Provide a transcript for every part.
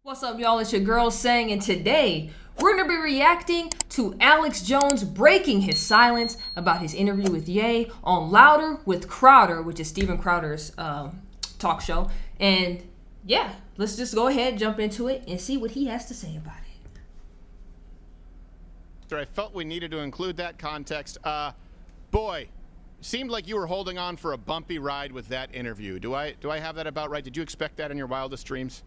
What's up, y'all? It's your girl Sang, and today we're going to be reacting to Alex Jones breaking his silence about his interview with Ye on Louder with Crowder, which is Steven Crowder's talk show. And yeah, let's just go ahead, jump into it, and see what he has to say about it. I felt we needed to include that context. Boy, seemed like you were holding on for a bumpy ride with that interview. Do I have that about right? Did you expect that in your wildest dreams?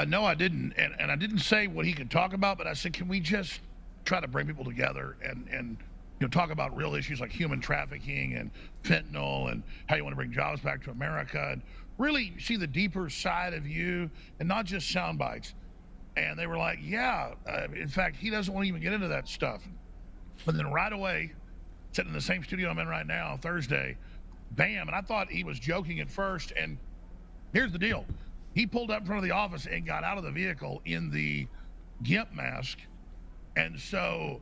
No, I didn't, and I didn't say what he could talk about, but I said, can we just try to bring people together and talk about real issues like human trafficking and fentanyl and how you want to bring jobs back to America and really see the deeper side of you and not just sound bites. And they were like, yeah, in fact, he doesn't want to even get into that stuff. But then right away, sitting in the same studio I'm in right now, Thursday, bam, and I thought he was joking at first, and here's the deal. He pulled up in front of the office and got out of the vehicle in the GIMP mask. And so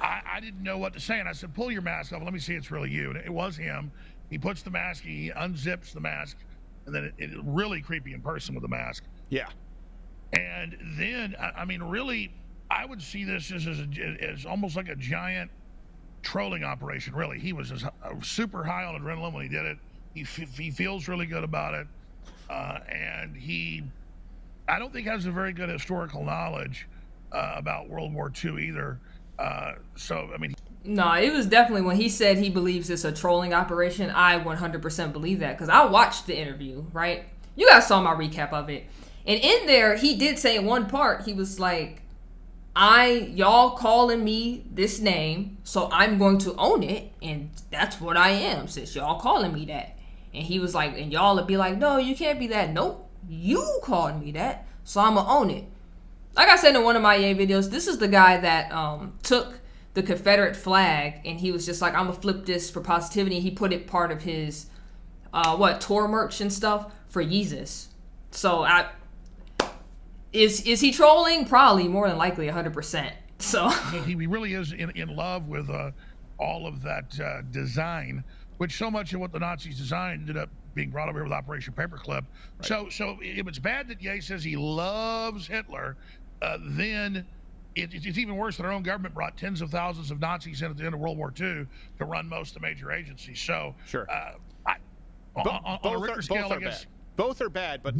I didn't know what to say. And I said, pull your mask off. Let me see it's really you. And it was him. He puts the mask, he unzips the mask. And then it's really creepy in person with the mask. Yeah. And then, I mean, really, I would see this as almost like a giant trolling operation, really. He was super high on adrenaline when he did it. He feels really good about it. And I don't think has a very good historical knowledge about World War II either. So, I mean... No, it was definitely when he said he believes it's a trolling operation, I 100% believe that. Because I watched the interview, right? You guys saw my recap of it. And in there, he did say in one part, he was like, y'all calling me this name, so I'm going to own it. And that's what I am, since y'all calling me that. And he was like, and y'all would be like, no, you can't be that. Nope, you called me that, so I'm going to own it. Like I said in one of my Ye videos, this is the guy that took the Confederate flag, and he was just like, I'm going to flip this for positivity. And he put it part of his, tour merch and stuff for Yeezus. So, is he trolling? Probably, more than likely, 100%. So he really is in love with all of that design, which so much of what the Nazis designed ended up being brought over here with Operation Paperclip. Right. So if it's bad that Ye says he loves Hitler, then it's even worse that our own government brought tens of thousands of Nazis in at the end of World War II to run most of the major agencies. So, sure. On a Richter scale, I guess... Both are bad, but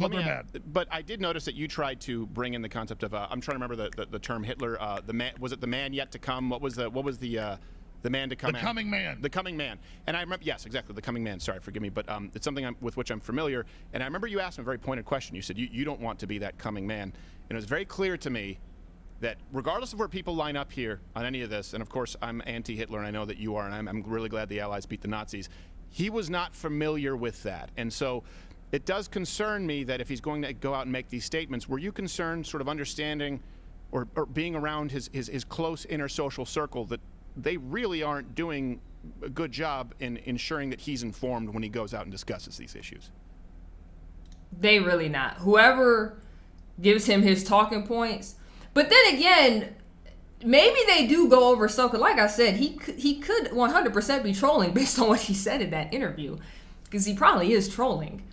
But I did notice that you tried to bring in the concept of I'm trying to remember the term Hitler. The man, was it the man yet to come? What was the man to come? The coming man. The coming man. And I remember, yes, exactly, the coming man. Sorry, forgive me, but it's something with which I'm familiar. And I remember you asked him a very pointed question. You said you don't want to be that coming man, and it was very clear to me that regardless of where people line up here on any of this, and of course I'm anti-Hitler, and I know that you are, and I'm really glad the Allies beat the Nazis. He was not familiar with that, and so. It does concern me that if he's going to go out and make these statements, were you concerned sort of understanding or being around his close inner social circle that they really aren't doing a good job in ensuring that he's informed when he goes out and discusses these issues? They really not. Whoever gives him his talking points. But then again, maybe they do go over stuff. Cause like I said, he could 100% be trolling based on what he said in that interview. Because he probably is trolling.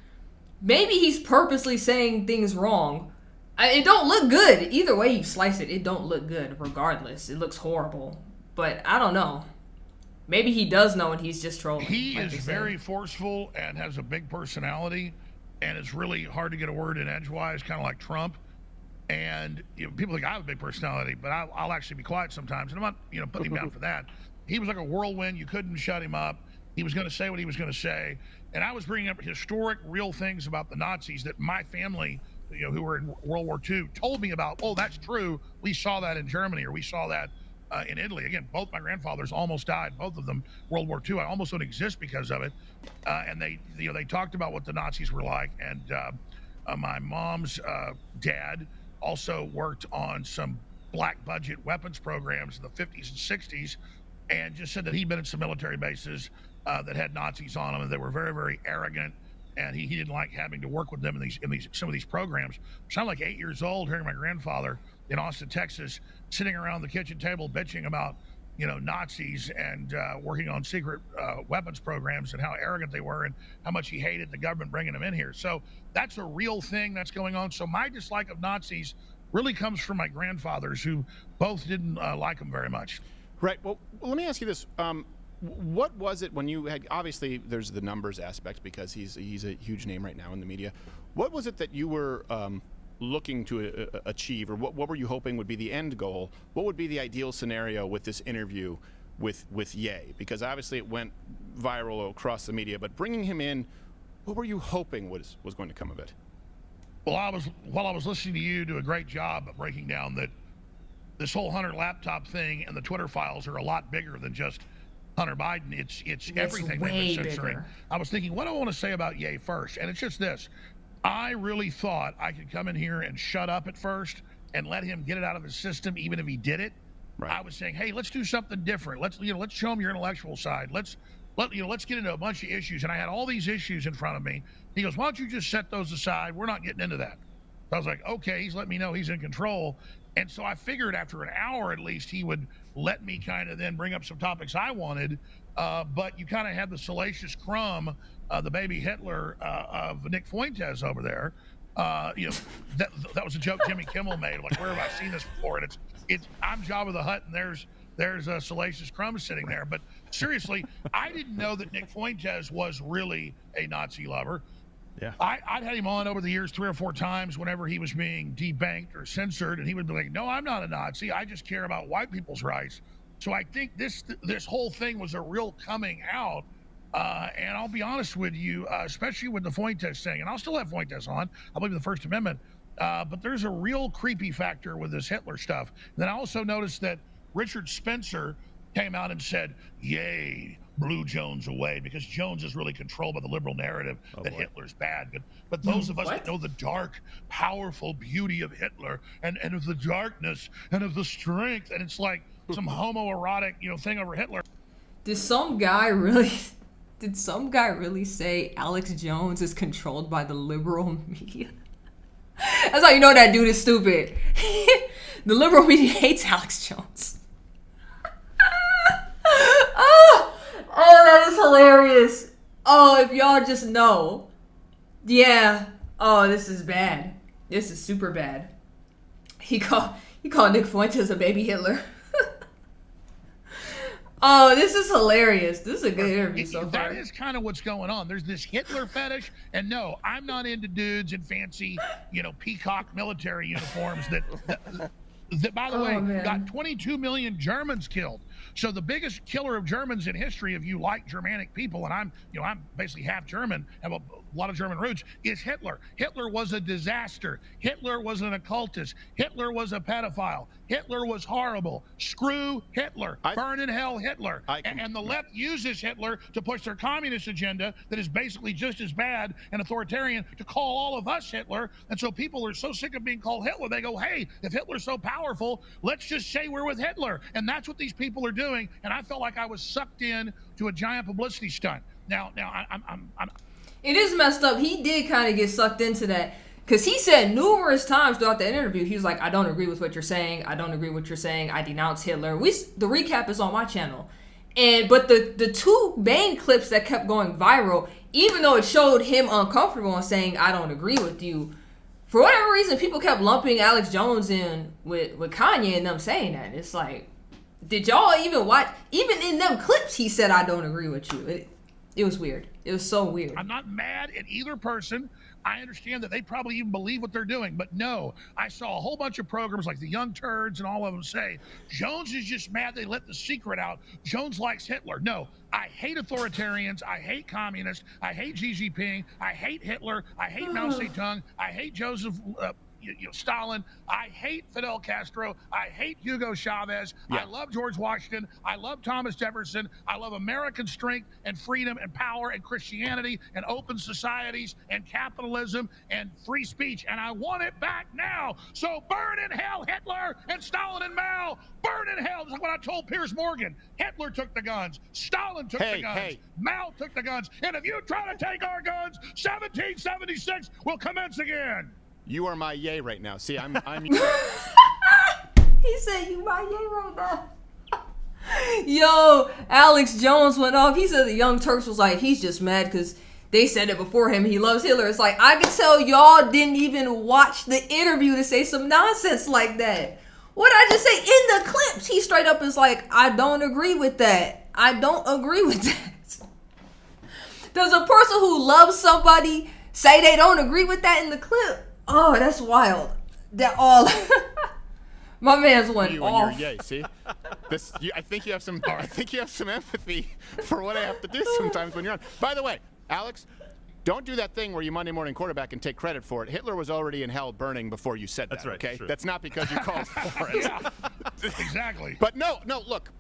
Maybe he's purposely saying things wrong. It don't look good. Either way you slice it, it don't look good regardless. It looks horrible. But I don't know. Maybe he does know and he's just trolling. He is very forceful and has a big personality. And it's really hard to get a word in edgewise, kind of like Trump. And people think I have a big personality, but I'll actually be quiet sometimes. And I'm not putting him down for that. He was like a whirlwind. You couldn't shut him up. He was going to say what he was going to say. And I was bringing up historic, real things about the Nazis that my family, who were in World War II, told me about. Oh, that's true. We saw that in Germany, or we saw that in Italy. Again, both my grandfathers almost died, both of them World War II. I almost don't exist because of it. And they talked about what the Nazis were like. And my mom's dad also worked on some black budget weapons programs in the 50s and 60s, and just said that he'd been at some military bases that had Nazis on them, and they were very, very arrogant, and he didn't like having to work with them in some of these programs. So I'm like 8 years old, hearing my grandfather in Austin, Texas, sitting around the kitchen table bitching about Nazis and working on secret weapons programs and how arrogant they were and how much he hated the government bringing them in here. So that's a real thing that's going on. So my dislike of Nazis really comes from my grandfathers, who both didn't like them very much. Right. Well, let me ask you this. What was it when you had, obviously there's the numbers aspect because he's a huge name right now in the media. What was it that you were looking to achieve, or what were you hoping would be the end goal? What would be the ideal scenario with this interview with Ye? Because obviously it went viral across the media, but bringing him in, what were you hoping was going to come of it? Well, while I was listening to you do a great job of breaking down that this whole Hunter laptop thing and the Twitter files are a lot bigger than just Hunter Biden. It's everything they've been censoring. Bigger. I was thinking, what do I want to say about Ye first? And it's just this. I really thought I could come in here and shut up at first and let him get it out of his system, even if he did it. Right. I was saying, hey, let's do something different. Let's show him your intellectual side. Let's get into a bunch of issues. And I had all these issues in front of me. He goes, why don't you just set those aside? We're not getting into that. So I was like, okay, he's letting me know he's in control. And so I figured after an hour at least he would let me kind of then bring up some topics I wanted. But you kind of had the salacious crumb, the baby Hitler of Nick Fuentes over there. That was a joke Jimmy Kimmel made. Like, where have I seen this before? And it's I'm Jabba the Hutt, and there's a salacious crumb sitting there. But seriously, I didn't know that Nick Fuentes was really a Nazi lover. Yeah. I'd had him on over the years 3 or 4 times whenever he was being debanked or censored, and he would be like, no, I'm not a Nazi. I just care about white people's rights. So I think this whole thing was a real coming out. And I'll be honest with you, especially with the Fuentes thing, and I'll still have Fuentes on. I believe in the First Amendment. But there's a real creepy factor with this Hitler stuff. And then I also noticed that Richard Spencer came out and said, yay, blew Jones away, because Jones is really controlled by the liberal narrative that Hitler's bad. But those of us that know the dark, powerful beauty of Hitler and of the darkness and of the strength, and it's like some homoerotic, thing over Hitler. Did some guy really say Alex Jones is controlled by the liberal media? That's how you know that dude is stupid. The liberal media hates Alex Jones. Oh, that is hilarious. Oh, if y'all just know. Yeah. Oh, this is bad. This is super bad. He called Nick Fuentes a baby Hitler. Oh, this is hilarious. This is a good interview so far. That is kind of what's going on. There's this Hitler fetish, and no, I'm not into dudes in fancy, peacock military uniforms that by the way, got 22 million Germans killed. So the biggest killer of Germans in history, if you like Germanic people, and I'm basically half German, have a lot of German roots, is Hitler. Hitler was a disaster. Hitler was an occultist. Hitler was a pedophile. Hitler was horrible. Screw Hitler. Burn in hell Hitler. And the left uses Hitler to push their communist agenda that is basically just as bad and authoritarian, to call all of us Hitler. And so people are so sick of being called Hitler, they go, hey, if Hitler's so powerful, let's just say we're with Hitler. And that's what these people are doing. And I felt like I was sucked in to a giant publicity stunt. Now I'm It is messed up. He did kind of get sucked into that, because he said numerous times throughout the interview, he was like, I don't agree with what you're saying. I don't agree with what you're saying. I denounce Hitler. The recap is on my channel. But the 2 main clips that kept going viral, even though it showed him uncomfortable and saying, I don't agree with you, for whatever reason, people kept lumping Alex Jones in with Kanye and them saying that. It's like, did y'all even watch? Even in them clips, he said, I don't agree with you. It was weird. It was so weird. I'm not mad at either person. I understand that they probably even believe what they're doing. But no, I saw a whole bunch of programs like the Young Turds and all of them say, Jones is just mad they let the secret out. Jones likes Hitler. No, I hate authoritarians. I hate communists. I hate Xi Jinping. I hate Hitler. I hate Mao Zedong. I hate Joseph Stalin. I hate Fidel Castro. I hate Hugo Chavez. Yeah. I love George Washington. I love Thomas Jefferson. I love American strength and freedom and power and Christianity and open societies and capitalism and free speech. And I want it back now. So burn in hell Hitler and Stalin and Mao. Burn in hell. This is what I told Piers Morgan. Hitler took the guns. Stalin took the guns. Mao took the guns. And if you try to take our guns, 1776 will commence again. You are my yay right now. See, I'm He said, you my yay right now. Yo, Alex Jones went off. He said the Young Turks was like, he's just mad because they said it before him. He loves Hitler. It's like, I can tell y'all didn't even watch the interview to say some nonsense like that. What did I just say? In the clips, he straight up is like, I don't agree with that. I don't agree with that. Does a person who loves somebody say they don't agree with that in the clip? Oh, that's wild. That all... My man's went off. Yay, see? I think you have some empathy for what I have to do sometimes when you're on. By the way, Alex, don't do that thing where you Monday morning quarterback and take credit for it. Hitler was already in hell burning before you said that. That's right. Okay, True. that's not because you called for it. Yeah, exactly. But no. Look,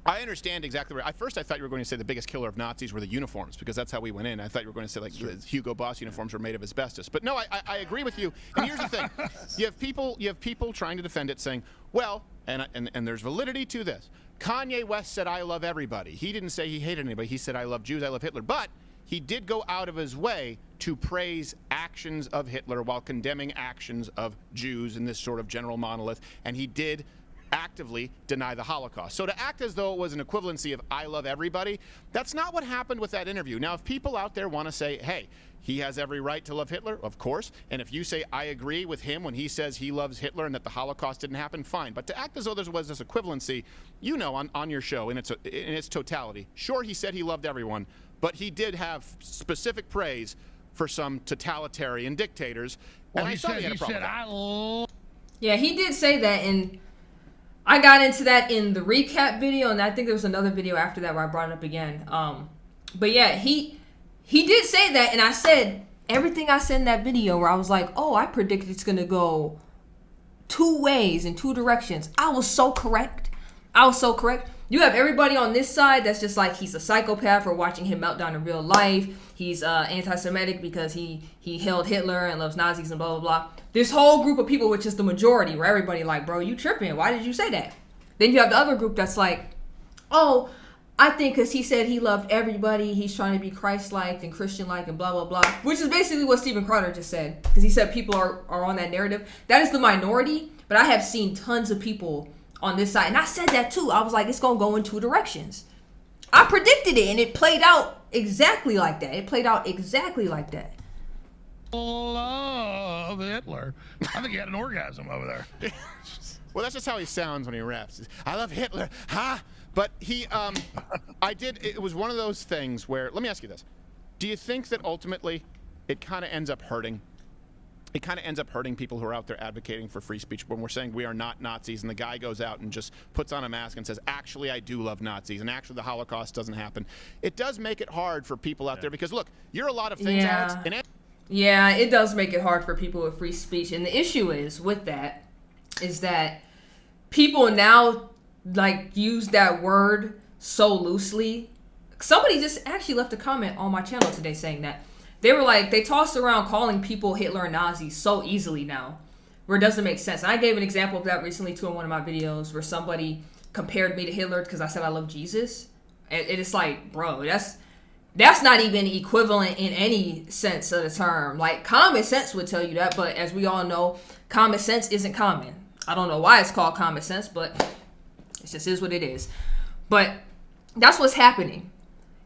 I understand exactly where. At first, I thought you were going to say the biggest killer of Nazis were the uniforms, because that's how we went in. I thought you were going to say like the Hugo Boss uniforms were made of asbestos. But no, I agree with you. And here's the thing: you have people trying to defend it, saying, well, and there's validity to this. Kanye West said, "I love everybody." He didn't say he hated anybody. He said, "I love Jews. I love Hitler." But he did go out of his way to praise actions of Hitler while condemning actions of Jews in this sort of general monolith, and he did actively deny the Holocaust. So to act as though it was an equivalency of I love everybody, that's not what happened with that interview. Now, if people out there want to say, hey, he has every right to love Hitler, of course, and if you say I agree with him when he says he loves Hitler and that the Holocaust didn't happen, fine. But to act as though there was this equivalency, you know, on your show in its totality, sure, he said he loved everyone, but he did have specific praise for some totalitarian dictators. Well, and he I saw said, he had a problem with that. I love... Yeah, he did say that, and I got into that in the recap video, and I think there was another video after that where I brought it up again. But yeah, he did say that, and I said everything I said in that video where I was like, oh, I predicted it's going to go two ways in two directions. I was so correct. You have everybody on this side that's just like, he's a psychopath for watching him melt down in real life. He's anti-Semitic because he hailed Hitler and loves Nazis and blah, blah, blah. This whole group of people, which is the majority, where everybody like, bro, you tripping. Why did you say that? Then you have the other group that's like, oh, I think because he said he loved everybody, he's trying to be Christ-like and Christian-like and blah, blah, blah. Which is basically what Steven Crowder just said. Because he said people are on that narrative. That is the minority, but I have seen tons of people on this side. And I said that too. I was like, it's going to go in two directions. I predicted it, and it played out exactly like that. Love Hitler. I think he had an orgasm over there. Well, that's just how he sounds when he raps. I love Hitler, huh? But he, it was one of those things where, let me ask you this. Do you think that ultimately it kind of ends up hurting? It kind of ends up hurting people who are out there advocating for free speech when we're saying we are not Nazis, and the guy goes out and just puts on a mask and says, actually, I do love Nazis, and actually the Holocaust doesn't happen. It does make it hard for people out there because, look, you're a lot of things, Alex. Yeah, it does make it hard for people with free speech. And the issue is with that is that people now like use that word so loosely. Somebody just actually left a comment on my channel today saying that. They were like, they tossed around calling people Hitler and Nazis so easily now, where it doesn't make sense. And I gave an example of that recently too in one of my videos where somebody compared me to Hitler because I said I love Jesus. And it's like, bro, that's not even equivalent in any sense of the term. Like, common sense would tell you that, but as we all know, common sense isn't common. I don't know why it's called common sense, but it just is what it is. But that's what's happening.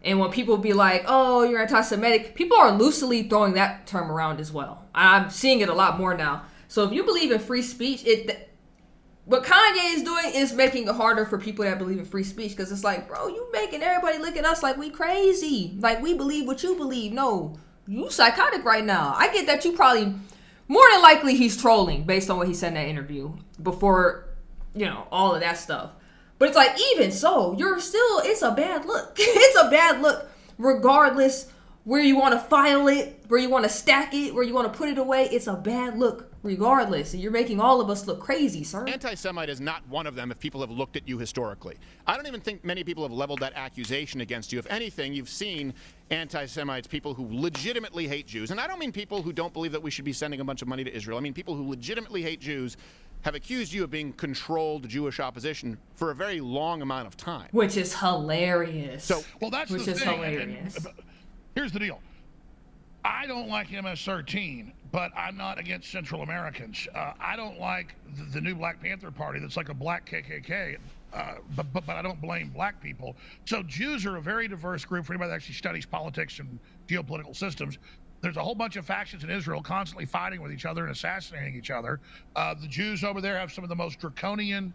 And when people be like, oh, you're anti-Semitic, people are loosely throwing that term around as well. I'm seeing it a lot more now. So if you believe in free speech, what Kanye is doing is making it harder for people that believe in free speech, because it's like, bro, you making everybody look at us like we crazy. Like we believe what you believe. No, you psychotic right now. I get that you probably, more than likely he's trolling based on what he said in that interview before, all of that stuff. But it's like, even so, it's a bad look. It's a bad look regardless where you want to file it, where you want to stack it, where you want to put it away. It's a bad look regardless. And you're making all of us look crazy, sir. Anti-Semite is not one of them if people have looked at you historically. I don't even think many people have leveled that accusation against you. If anything, you've seen anti-Semites, people who legitimately hate Jews. And I don't mean people who don't believe that we should be sending a bunch of money to Israel. I mean people who legitimately hate Jews have accused you of being controlled Jewish opposition for a very long amount of time. Which is hilarious. So, well, that's which the is thing. hilarious. Here's the deal. I don't like MS-13, but I'm not against Central Americans. I don't like the new Black Panther Party that's like a black KKK. but I don't blame black people. So Jews are a very diverse group for anybody that actually studies politics and geopolitical systems. There's a whole bunch of factions in Israel constantly fighting with each other and assassinating each other. The Jews over there have some of the most draconian,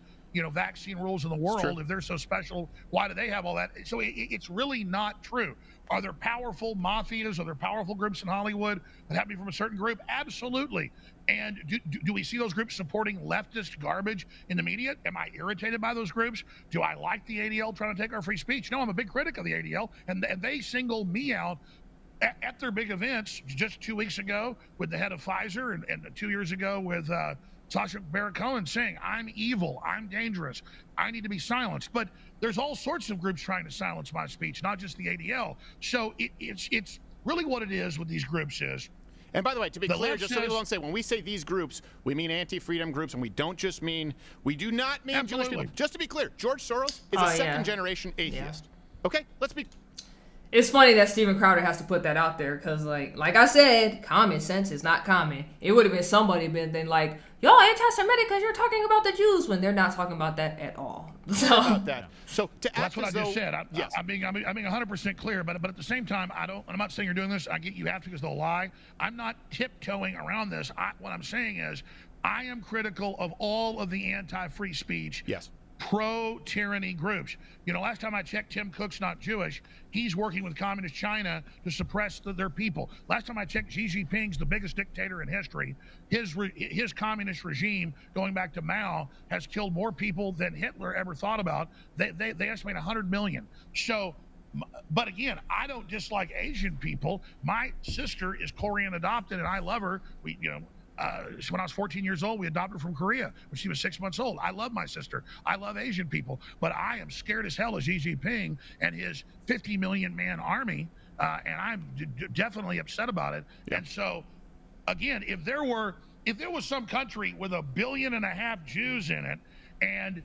vaccine rules in the world. If they're so special, why do they have all that? So it's really not true. Are there powerful mafias? Are there powerful groups in Hollywood that happen to be from a certain group? Absolutely. And do we see those groups supporting leftist garbage in the media? Am I irritated by those groups? Do I like the ADL trying to take our free speech? No, I'm a big critic of the ADL, and they single me out at their big events just 2 weeks ago with the head of Pfizer and 2 years ago with Sacha Baron Cohen saying, I'm evil, I'm dangerous, I need to be silenced. But there's all sorts of groups trying to silence my speech, not just the ADL. So it's really what it is with these groups is. And by the way, to be clear, just so people don't say, when we say these groups, we mean anti-freedom groups, and we do not mean Jewish people. Just to be clear, George Soros is a second-generation atheist. Okay, let's be. It's funny that Steven Crowder has to put that out there because, like I said, common sense is not common. It would have been somebody been like, y'all anti-Semitic because you're talking about the Jews when they're not talking about that at all. So that's what I just said. I'm being 100% clear, but at the same time, I'm not saying you're doing this. I get you have to because they'll lie. I'm not tiptoeing around this. What I'm saying is, I am critical of all of the anti-free speech. Yes. Pro-tyranny groups. Last time I checked, Tim Cook's not Jewish. He's working with communist China to suppress their people. Last time I checked, Xi Jinping's the biggest dictator in history. His communist regime, going back to Mao, has killed more people than Hitler ever thought about. They estimate 100 million. So, but again, I don't dislike Asian people. My sister is Korean adopted, and I love her. When I was 14 years old, we adopted her from Korea when she was 6 months old. I love my sister. I love Asian people, but I am scared as hell of Xi Jinping and his 50 million man army, and I'm definitely upset about it. Yeah. And so, again, if there was some country with 1.5 billion Jews in it, and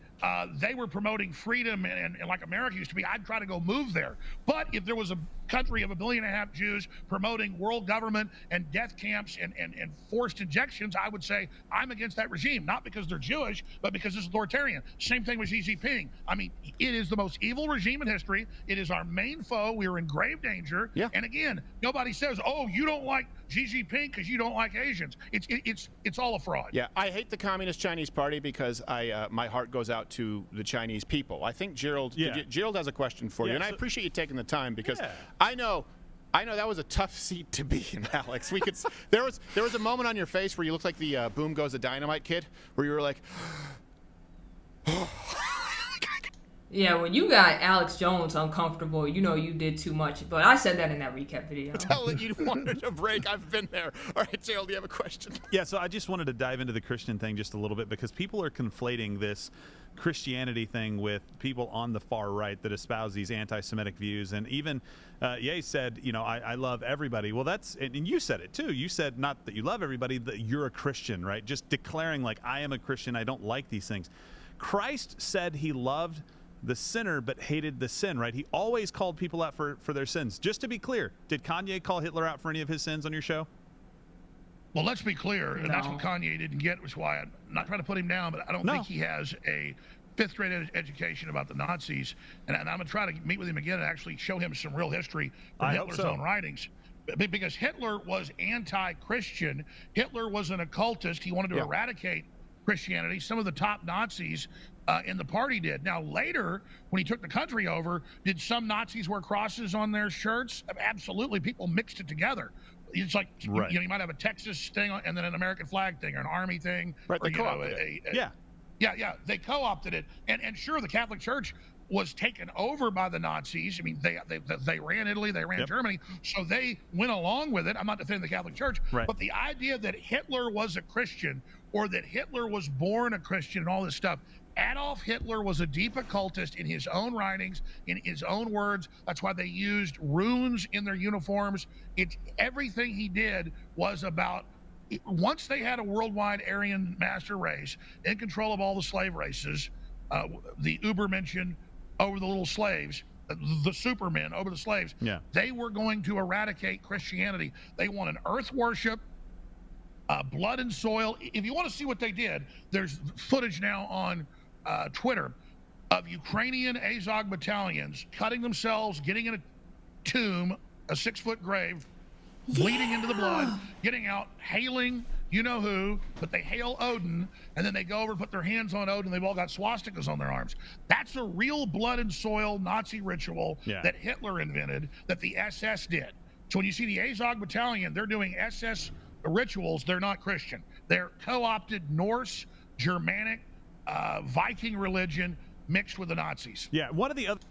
they were promoting freedom and like America used to be, I'd try to go move there. But if there was a country of 1.5 billion Jews promoting world government and death camps and forced injections, I would say I'm against that regime, not because they're Jewish, but because it's authoritarian. Same thing with Xi Jinping. I mean, it is the most evil regime in history. It is our main foe. We are in grave danger. Yeah. And again, nobody says, oh, you don't like Xi Jinping because you don't like Asians. It's all a fraud. Yeah, I hate the Communist Chinese Party because my heart goes out to the Chinese people. I think Gerald has a question for you, and I appreciate you taking the time because I know that was a tough seat to be in, Alex. There was a moment on your face where you looked like the Boom Goes the Dynamite kid, where you were like. Yeah, when you got Alex Jones uncomfortable, you did too much. But I said that in that recap video. Tell it you wanted a break. I've been there. All right, Gerald, do you have a question? Yeah, so I just wanted to dive into the Christian thing just a little bit because people are conflating this Christianity thing with people on the far right that espouse these anti-Semitic views. And even Ye said, I love everybody. Well, and you said it too. You said not that you love everybody, that you're a Christian, right? Just declaring like, I am a Christian. I don't like these things. Christ said he loved the sinner but hated the sin, right? He always called people out for their sins. Just to be clear, did Kanye call Hitler out for any of his sins on your show? Well, let's be clear, and that's what Kanye didn't get, which is why I'm not trying to put him down, but I don't think he has a fifth-grade education about the Nazis, and I'm going to try to meet with him again and actually show him some real history from Hitler's own writings. Because Hitler was anti-Christian. Hitler was an occultist. He wanted to eradicate Christianity. Some of the top Nazis in the party did. Now, later, when he took the country over, did some Nazis wear crosses on their shirts? Absolutely. People mixed it together. It's like, you might have a Texas thing and then an American flag thing or an army thing. Right, or, they co-opted it. Yeah, they co-opted it. And sure, the Catholic Church was taken over by the Nazis. I mean, they ran Italy, they ran Germany, so they went along with it. I'm not defending the Catholic Church, but the idea that Hitler was a Christian or that Hitler was born a Christian and all this stuff, Adolf Hitler was a deep occultist in his own writings, in his own words. That's why they used runes in their uniforms. Everything he did was about, once they had a worldwide Aryan master race in control of all the slave races, the Ubermenschen over the little slaves, the supermen over the slaves, they were going to eradicate Christianity. They wanted earth worship, blood and soil. If you want to see what they did, there's footage now on Twitter. of Ukrainian Azov battalions cutting themselves, getting in a tomb, a 6-foot grave, bleeding into the blood, getting out, hailing you know who, but they hail Odin, and then they go over and put their hands on Odin. They've all got swastikas on their arms. That's a real blood and soil Nazi ritual that Hitler invented, that the SS did. So when you see the Azov battalion, they're doing SS rituals. They're not Christian. They're co-opted Norse, Germanic, Viking religion mixed with the Nazis. Yeah, one of the other...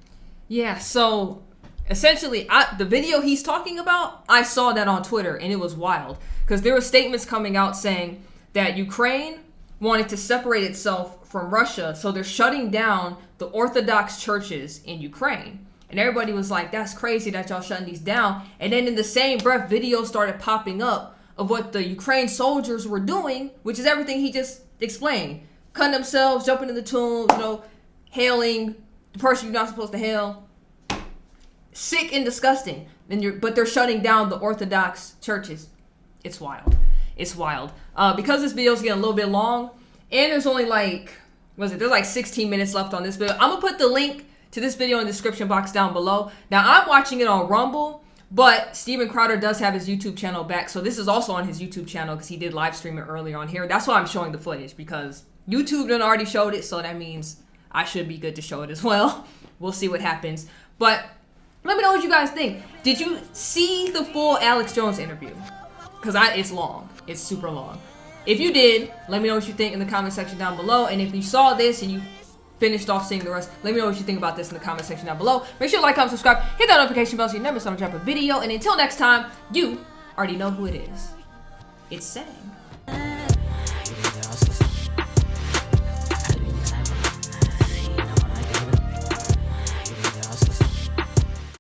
Yeah, so essentially, the video he's talking about, I saw that on Twitter, and it was wild. Because there were statements coming out saying that Ukraine wanted to separate itself from Russia, so they're shutting down the Orthodox churches in Ukraine. And everybody was like, that's crazy that y'all shutting these down. And then in the same breath, videos started popping up of what the Ukraine soldiers were doing, which is everything he just explained. Cutting themselves, jumping in the tomb, hailing the person you're not supposed to hail. Sick and disgusting. But they're shutting down the Orthodox churches. It's wild. It's wild. Because this video is getting a little bit long, and there's only there's like 16 minutes left on this video. I'm going to put the link to this video in the description box down below. Now, I'm watching it on Rumble, but Steven Crowder does have his YouTube channel back, so this is also on his YouTube channel because he did live stream it earlier on here. That's why I'm showing the footage, because YouTube done already showed it, so that means I should be good to show it as well. We'll see what happens. But let me know what you guys think. Did you see the full Alex Jones interview? Because it's long. It's super long. If you did, let me know what you think in the comment section down below. And if you saw this and you finished off seeing the rest, let me know what you think about this in the comment section down below. Make sure to like, comment, subscribe, hit that notification bell so you never miss when I drop a video. And until next time, you already know who it is. It's Sang.